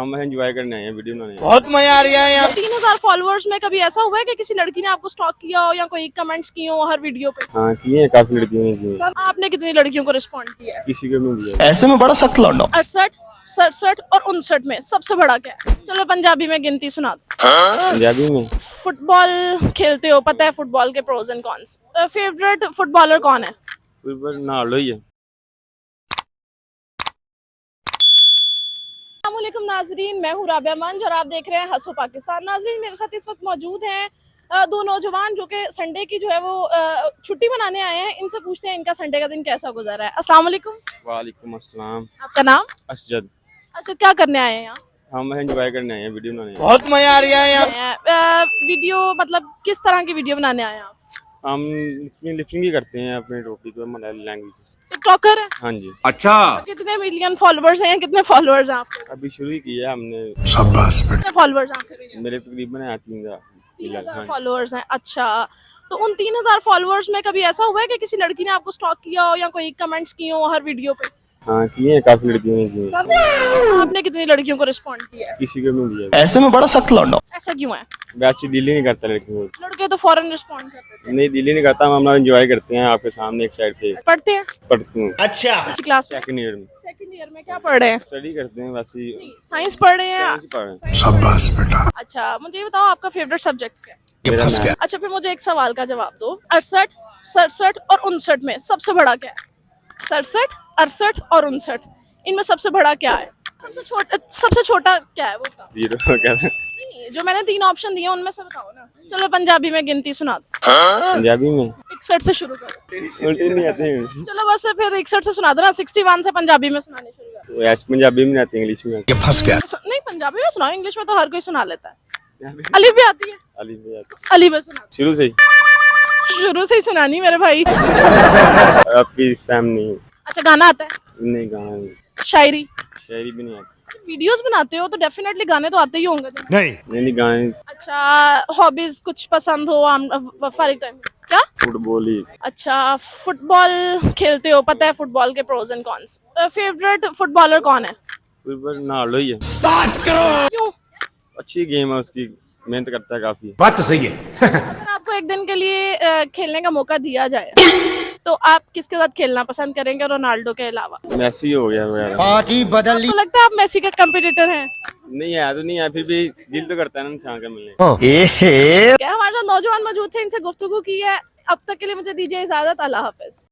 हम एंजॉय करने आए हैं, वीडियो बनाने आए हैं। बहुत मजा आ रहा है यहाँ। 3000 फॉलोअर्स में कभी ऐसा हुआ है कि किसी लड़की ने आपको स्टॉक किया हो या कोई कमेंट्स किए हो हर वीडियो पे? हाँ किए हैं, काफी लड़कियों ने किए हैं। आपने कितनी लड़कियों को रिस्पॉन्ड किया है? किसी को नहीं दिया। ऐसे में बड़ा सख्त लौंडा। 68, 67 और 59 में सबसे बड़ा क्या है? चलो पंजाबी में गिनती सुना दो। पंजाबी में फुटबॉल खेलते हो, पता है फुटबॉल के pros and cons. Favourite footballer कौन है? फुटबॉल नालो ही है। अस्सलामुअलैकुम नाजरीन, मैं हूँ राबिया मंज और आप देख रहे हैं हंसो पाकिस्तान। नाजरीन, मेरे साथ इस वक्त मौजूद हैं दो नौजवान जो कि संडे की जो है वो छुट्टी मनाने आए हैं। इनसे पूछते हैं इनका संडे का दिन कैसा गुजरा है। अस्सलाम वालेकुम। वालेकुम अस्सलाम। आपका नाम? असजद। अच्छा, क्या करने आए हैं यहाँ? हम एंजॉय करने आए हैं, वीडियो बनाने आए हैं। बहुत मजा आ रहा है यहाँ। वीडियो मतलब किस तरह की वीडियो बनाने आए हैं आप? हम लिपसिंग भी करते हैं अपने टॉपिक पे, मलयाली लैंग्वेज। टिकटॉकर है? हाँ जी, अच्छा। कितने मिलियन फॉलोअर्स हैं? कितने फॉलोअर्स हैं आपके? अभी शुरू ही किया हमने। शाबाश बेटा। कितने फॉलोअर्स हैं आपके? मेरे तकरीबन है 3000 3000 फॉलोअर्स हैं। अच्छा, तो उन 3000 फॉलोअर्स में कभी ऐसा हुआ है कि किसी लड़की ने आपको स्टॉक किया हो या कोई कमेंट्स किए हो हर वीडियो पे? हाँ किए हैं, काफी लड़कियों ने किए हैं। आपने कितनी लड़कियों को रिस्पॉन्ड किया है? किसी को नहीं दिया। ऐसे में बड़ा सख्त लौंडा। ऐसा क्यों है? वैसे दिल ही नहीं करता लड़कियों को। लड़के तो फौरन रिस्पॉन्ड करते थे। नहीं, दिल ही नहीं करता। हम एंजॉय करते हैं आपके सामने एक साइड पे पढ़ते हैं? पढ़ते हैं। अच्छा। अच्छी क्लास में? सेकंड ईयर में सेकंड ईयर में क्या पढ़ रहे हैं? स्टडी करते हैं। वैसे साइंस पढ़ रहे हैं? पढ़ रहे हैं। शाबाश बेटा। अच्छा, मुझे ये बताओ आपका फेवरेट सब्जेक्ट क्या है? मेरा मैथ। अच्छा, फिर मुझे एक सवाल का जवाब दो। 68, 67 और 59 में सबसे बड़ा क्या है? 67, 68 और 59, इनमें सबसे बड़ा क्या है? सबसे छोटा क्या है वो बताओ। 0 क्या था? नहीं, जो मैंने 3 ऑप्शन दिए उनमें से बताओ ना। चलो पंजाबी में गिनती सुना दो। पंजाबी में 61 से शुरू करो। उल्टे नहीं आते हैं। चलो बस फिर 61 से सुना दो ना। 61 से पंजाबी में सुनाने शुरू करो। वो ऐसे पंजाबी में नहीं आती, इंग्लिश में आती ये फंस गया। नहीं, पंजाबी में सुनाओ, इंग्लिश में तो हर कोई सुना लेता है। अलिफ भी आती है? अली में आती अली में सुना। शुरू से ही। शुरू से ही सुनानी मेरे भाई। आपकी इस टाइम नहीं। अच्छा, गाना आता है? नहीं, गाना नहीं। शायरी? शायरी भी नहीं आती। वीडियोस बनाते हो तो डेफिनेटली गाने तो आते ही होंगे तुम्हें। नहीं। गाने अच्छा, हॉबीज कुछ पसंद हो फारिग टाइम? क्या? फुटबॉल ही। अच्छा, फुटबॉल खेलते हो, पता है फुटबॉल के pros and cons. Favourite footballer कौन है? फुटबॉल नालो ही है। क्यों? अच्छी गेम है उसकी, मेहनत करता है काफी। बात तो सही है। अगर आपको एक दिन के लिए खेलने का मौका दिया जाए तो आप किसके साथ खेलना पसंद करेंगे रोनाल्डो के अलावा? मैसी हो गया वगैरह। बात ही बदल ली। तो लगता है आप मेसी का कंपटीटर हैं? नहीं है तो नहीं है, फिर भी दिल तो करता है ना इंसान का मिलने। क्या हमारे साथ नौजवान मौजूद थे, इनसे गुफ्तगू की है। अब तक के लिए मुझे दीजिए इजाजत। अल्लाह हाफिज।